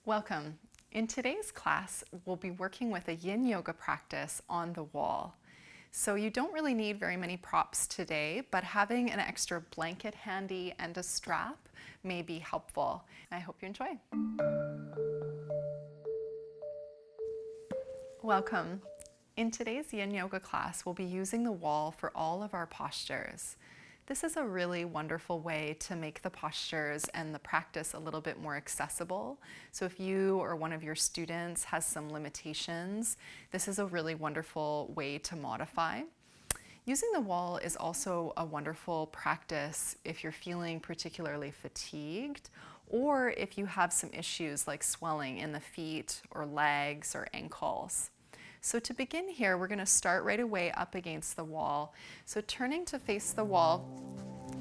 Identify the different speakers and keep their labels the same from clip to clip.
Speaker 1: Welcome. In today's class, we'll be working with a yin yoga practice on the wall. So you don't really need very many props today, but having an extra blanket handy and a strap may be helpful. I hope you enjoy. Welcome. In today's yin yoga class, we'll be using the wall for all of our postures. This is a really wonderful way to make the postures and the practice a little bit more accessible. So if you or one of your students has some limitations, this is a really wonderful way to modify. Using the wall is also a wonderful practice if you're feeling particularly fatigued or if you have some issues like swelling in the feet or legs or ankles. So to begin here, we're going to start right away up against the wall. So turning to face the wall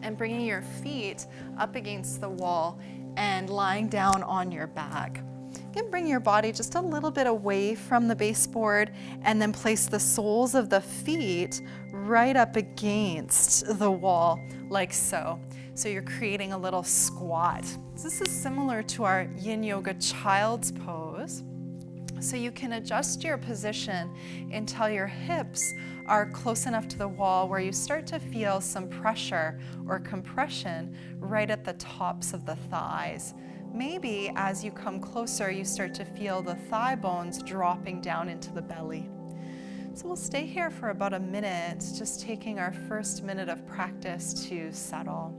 Speaker 1: and bringing your feet up against the wall and lying down on your back. You can bring your body just a little bit away from the baseboard and then place the soles of the feet right up against the wall like so. So you're creating a little squat. This is similar to our yin yoga child's pose. So you can adjust your position until your hips are close enough to the wall where you start to feel some pressure or compression right at the tops of the thighs. Maybe as you come closer, you start to feel the thigh bones dropping down into the belly. So we'll stay here for about a minute, just taking our first minute of practice to settle.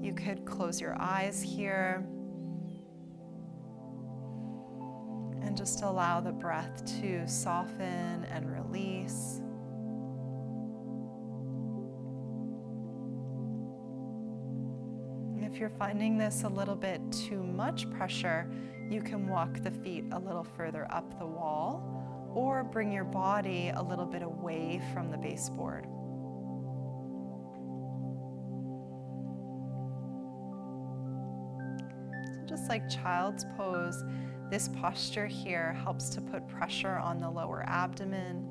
Speaker 1: You could close your eyes here and just allow the breath to soften and release. If you're finding this a little bit too much pressure, you can walk the feet a little further up the wall or bring your body a little bit away from the baseboard. So just like child's pose, this posture here helps to put pressure on the lower abdomen.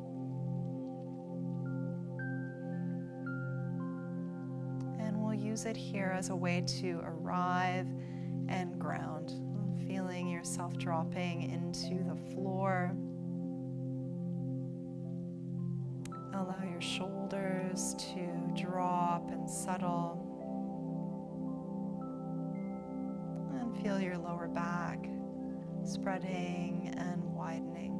Speaker 1: And we'll use it here as a way to arrive and ground, feeling yourself dropping into the floor. Allow your shoulders to drop and settle. And feel your lower back spreading and widening.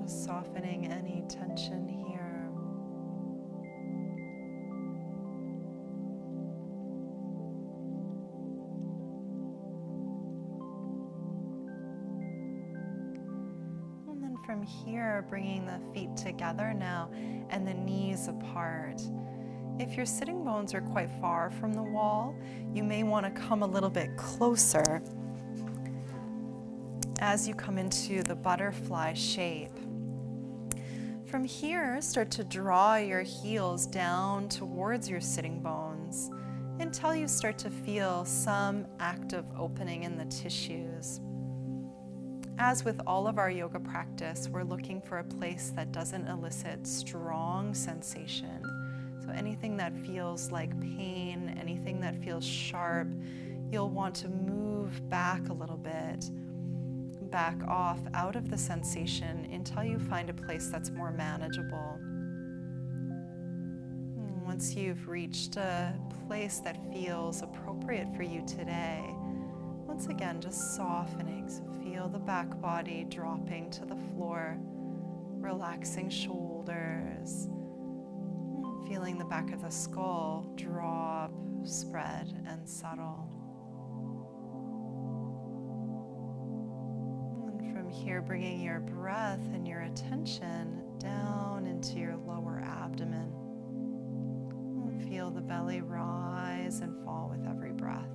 Speaker 1: Softening any tension here. And then from here, bringing the feet together now and the knees apart. If your sitting bones are quite far from the wall, you may want to come a little bit closer as you come into the butterfly shape. From here, start to draw your heels down towards your sitting bones until you start to feel some active opening in the tissues. As with all of our yoga practice, we're looking for a place that doesn't elicit strong sensation. So anything that feels like pain, anything that feels sharp, you'll want to move back a little bit. Back off out of the sensation until you find a place that's more manageable. Once you've reached a place that feels appropriate for you today, Once again, just softening. So feel the back body dropping to the floor, relaxing shoulders, feeling the back of the skull drop, spread, and settle. And from here, bringing your breath and your attention down into your lower abdomen. And feel the belly rise and fall with every breath.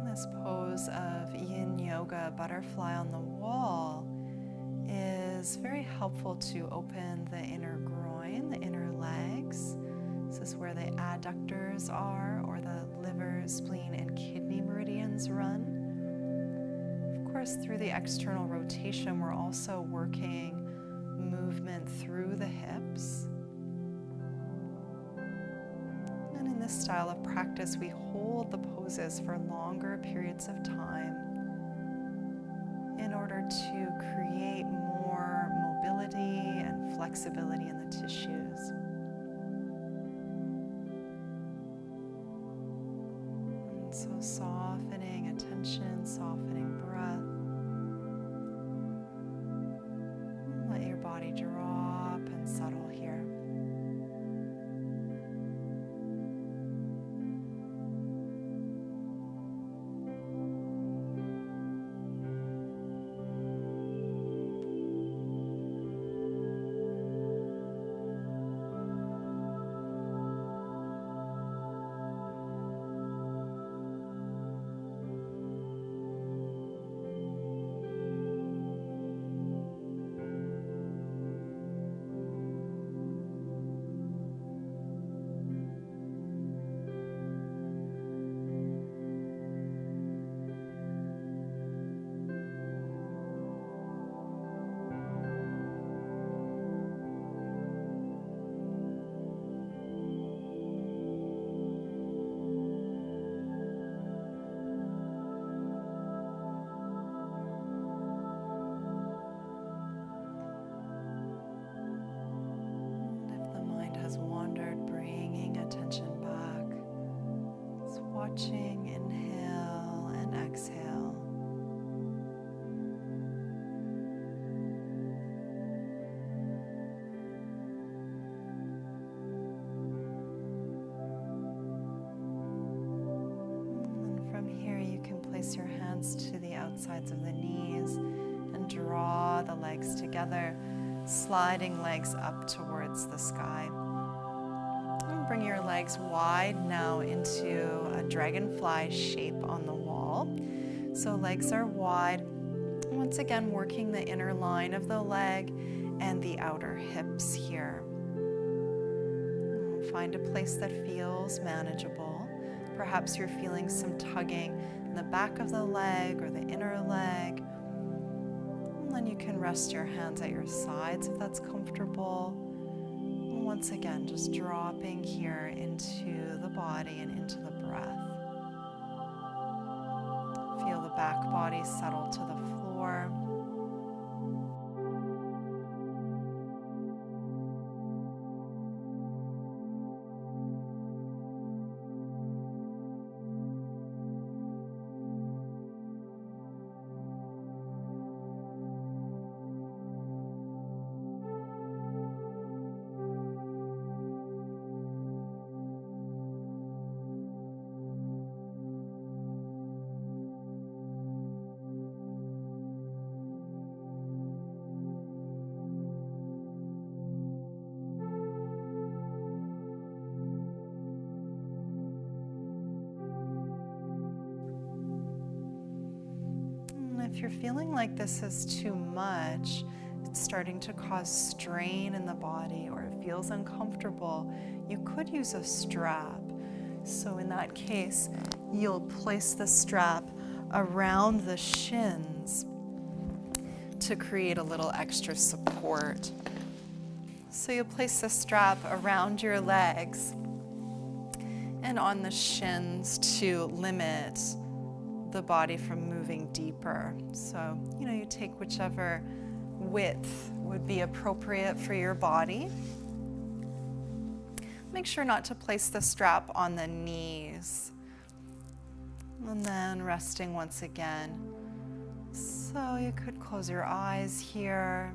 Speaker 1: This pose of yin yoga, butterfly on the wall, is very helpful to open the inner groin, the inner legs. This is where the adductors are, or the liver, spleen, and kidney meridians run. Of course, through the external rotation, we're also working movement through the hips. And in this style of practice, we hold the poses for longer periods of time in order to create more mobility and flexibility in the tissues. And so softening attention, softening breath. Let your body drop and settle here. Watching, inhale and exhale. And from here, you can place your hands to the outsides of the knees and draw the legs together, sliding legs up towards the sky. Bring your legs wide now into a dragonfly shape on the wall. So legs are wide. Once again, working the inner line of the leg and the outer hips here. Find a place that feels manageable. Perhaps you're feeling some tugging in the back of the leg or the inner leg. And then you can rest your hands at your sides if that's comfortable. Once again, just dropping here into the body and into the breath. Feel the back body settle to the floor. If you're feeling like this is too much, it's starting to cause strain in the body, or it feels uncomfortable, you could use a strap. So in that case, you'll place the strap around the shins to create a little extra support. So you'll place the strap around your legs and on the shins to limit the body from moving deeper. So, you take whichever width would be appropriate for your body. Make sure not to place the strap on the knees. And then resting once again. So you could close your eyes here.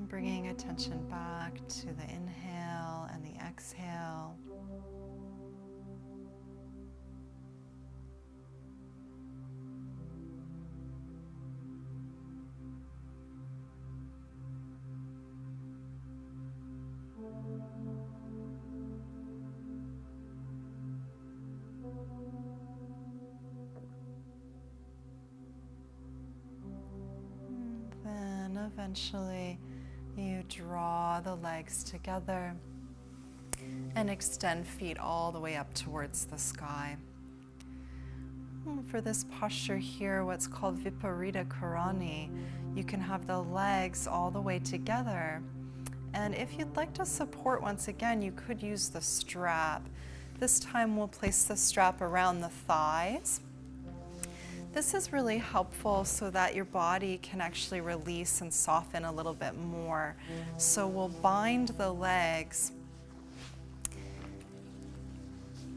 Speaker 1: Bringing attention back to the inhale and the exhale. And then eventually you draw the legs together and extend feet all the way up towards the sky. For this posture here, what's called Viparita Karani, you can have the legs all the way together. And if you'd like to support once again, you could use the strap. This time we'll place the strap around the thighs. This is really helpful so that your body can actually release and soften a little bit more. So we'll bind the legs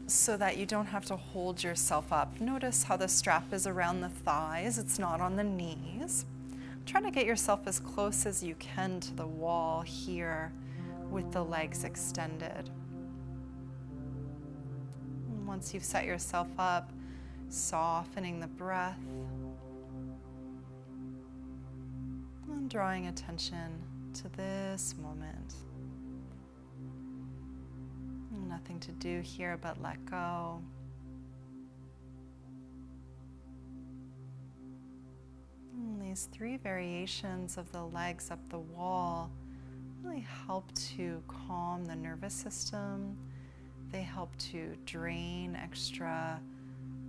Speaker 1: so that you don't have to hold yourself up. Notice how the strap is around the thighs, it's not on the knees. Try to get yourself as close as you can to the wall here with the legs extended. And once you've set yourself up, softening the breath and drawing attention to this moment. Nothing to do here but let go. And these three variations of the legs up the wall really help to calm the nervous system. They help to drain extra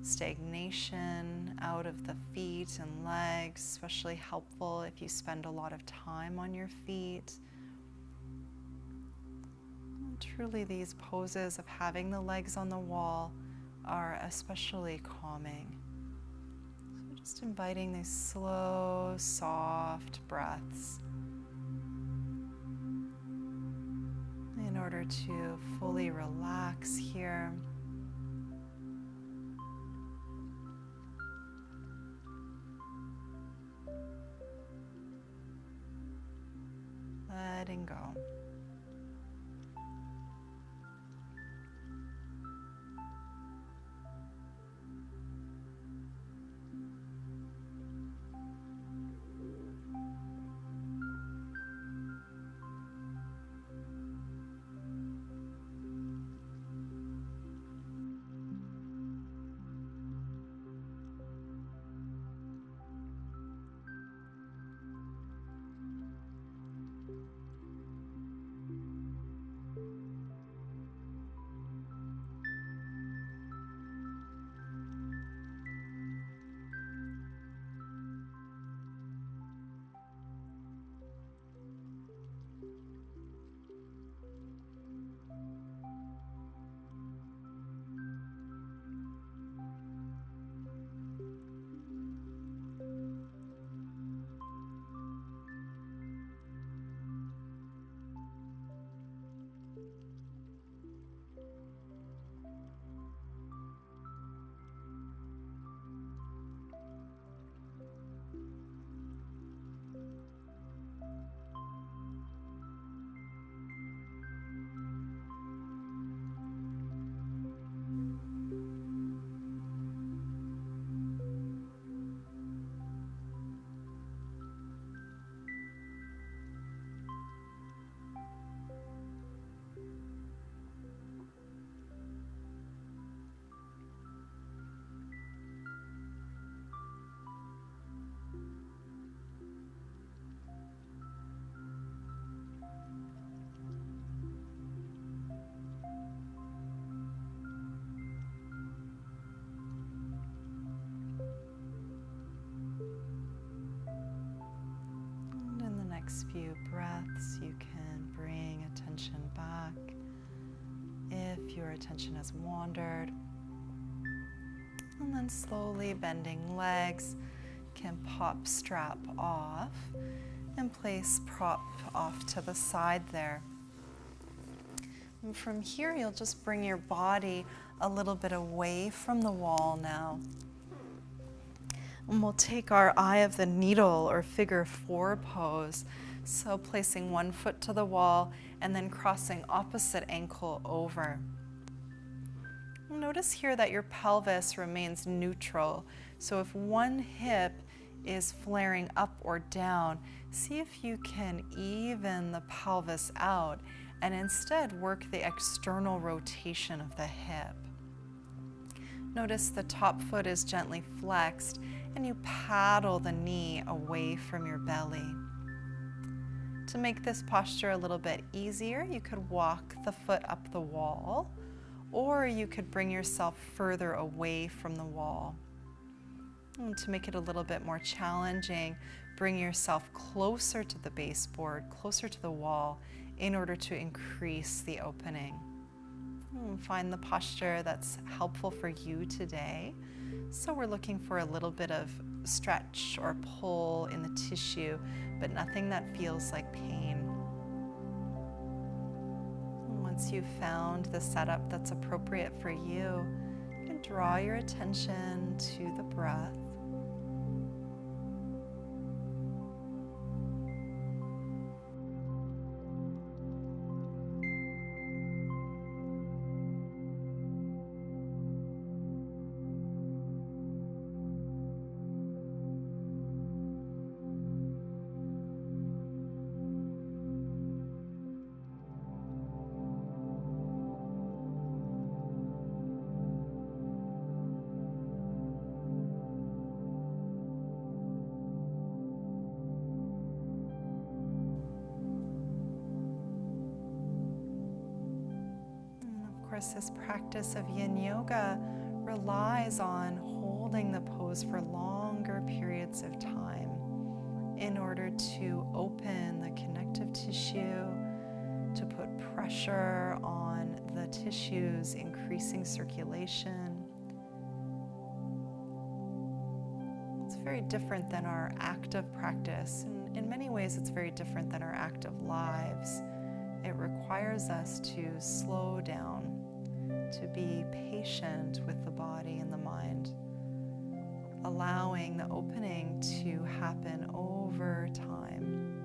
Speaker 1: stagnation out of the feet and legs, especially helpful if you spend a lot of time on your feet. And truly, these poses of having the legs on the wall are especially calming. So just inviting these slow, soft breaths in order to fully relax here. Letting go. next few breaths, you can bring attention back. If your attention has wandered, and then slowly bending legs, can pop strap off and place prop off to the side there. And from here, you'll just bring your body a little bit away from the wall now. And we'll take our eye of the needle or figure 4 pose. So placing one foot to the wall and then crossing opposite ankle over. Notice here that your pelvis remains neutral. So if one hip is flaring up or down, see if you can even the pelvis out and instead work the external rotation of the hip. Notice the top foot is gently flexed and you paddle the knee away from your belly. To make this posture a little bit easier, you could walk the foot up the wall, or you could bring yourself further away from the wall. And to make it a little bit more challenging, bring yourself closer to the baseboard, closer to the wall, in order to increase the opening. Find the posture that's helpful for you today. So we're looking for a little bit of stretch or pull in the tissue, but nothing that feels like pain. Once you've found the setup that's appropriate for you, you can draw your attention to the breath. This practice of yin yoga relies on holding the pose for longer periods of time in order to open the connective tissue, to put pressure on the tissues, increasing circulation. It's very different than our active practice. And in many ways, it's very different than our active lives. It requires us to slow down, to be patient with the body and the mind, allowing the opening to happen over time.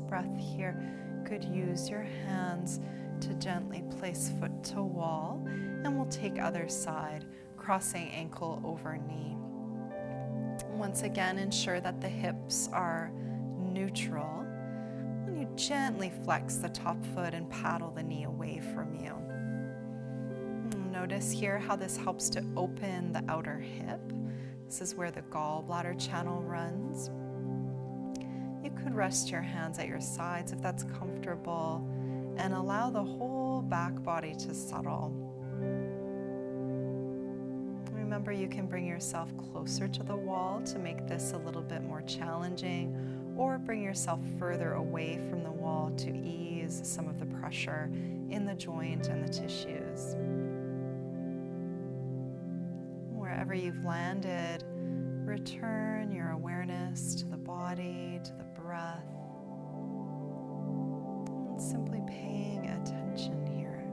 Speaker 1: Breath here, could use your hands to gently place foot to wall, and we'll take other side, crossing ankle over knee. Once again, ensure that the hips are neutral. And you gently flex the top foot and paddle the knee away from you. Notice here how this helps to open the outer hip. This is where the gallbladder channel runs. You could rest your hands at your sides if that's comfortable and allow the whole back body to settle. Remember, you can bring yourself closer to the wall to make this a little bit more challenging, or bring yourself further away from the wall to ease some of the pressure in the joint and the tissues. Wherever you've landed, return your awareness to the body, to the breath, and simply paying attention here.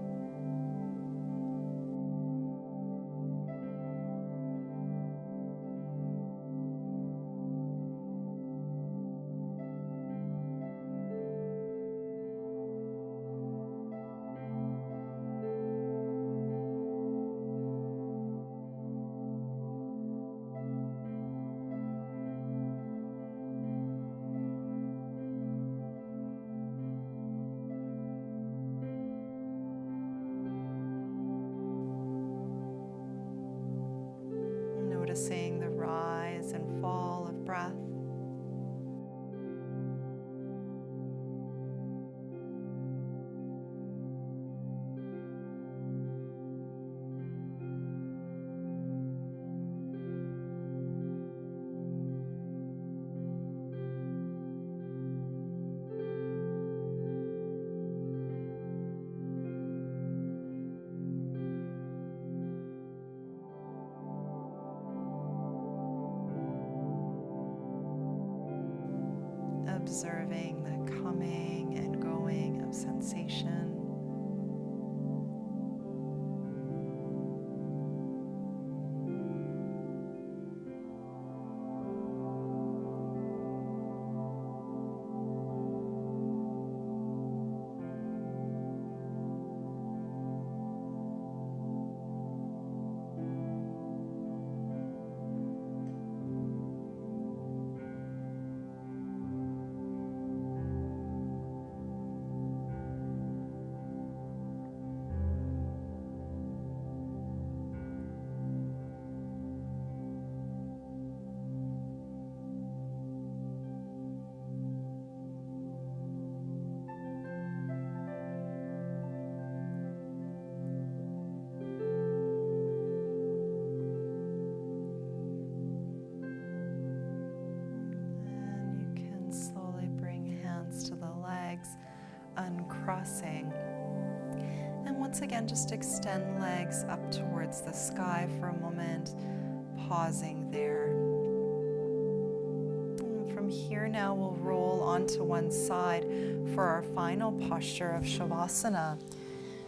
Speaker 1: observing the coming and going of sensation. Uncrossing. And once again, just extend legs up towards the sky for a moment, pausing there. And from here now, we'll roll onto one side for our final posture of Shavasana.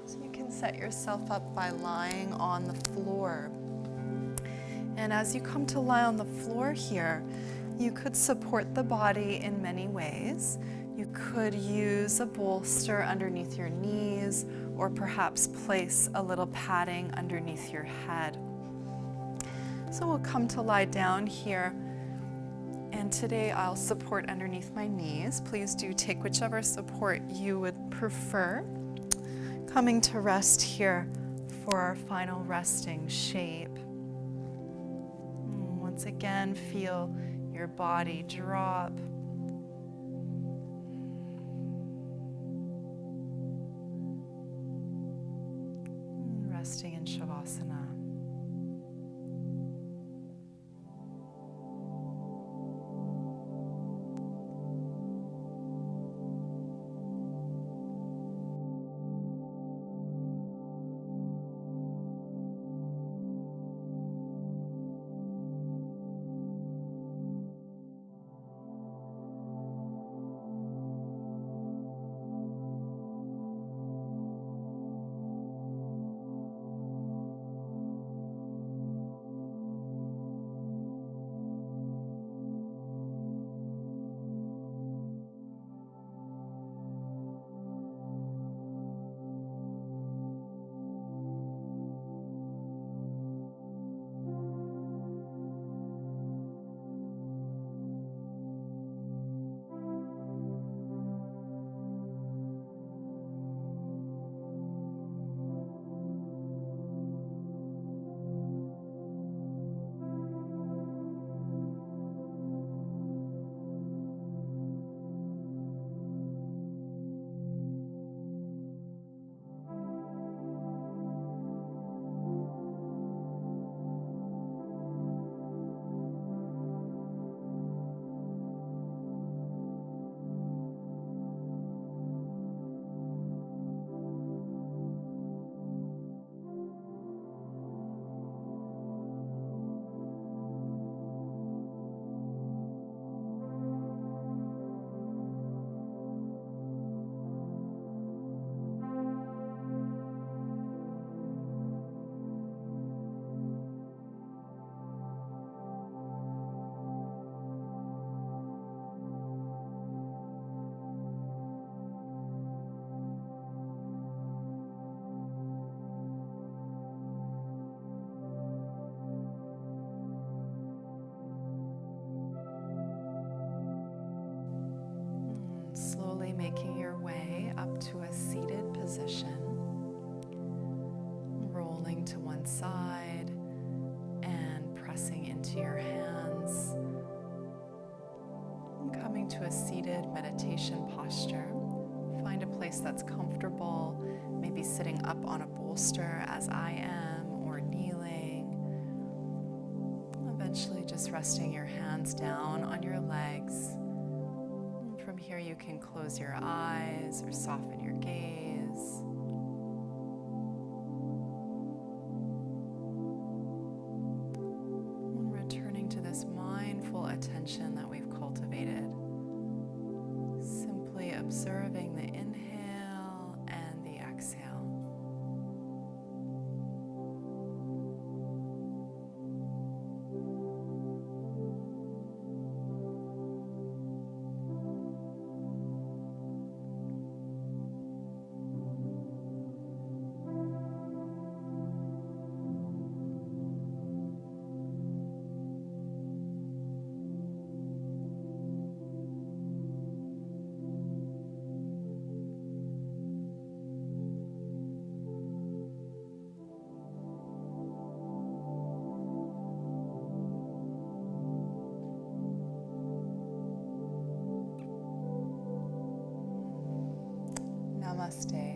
Speaker 1: So you can set yourself up by lying on the floor. And as you come to lie on the floor here, you could support the body in many ways. You could use a bolster underneath your knees, or perhaps place a little padding underneath your head. So we'll come to lie down here, and today I'll support underneath my knees. Please do take whichever support you would prefer. Coming to rest here for our final resting shape. Once again, feel your body drop. Resting in Shavasana. Making your way up to a seated position, rolling to one side and pressing into your hands, and coming to a seated meditation posture. Find a place that's comfortable, maybe sitting up on a bolster as I am, or kneeling. Eventually just resting your hands down on your legs. From here you can close your eyes or soften your gaze. And returning to this mindful attention that we've cultivated. Namaste.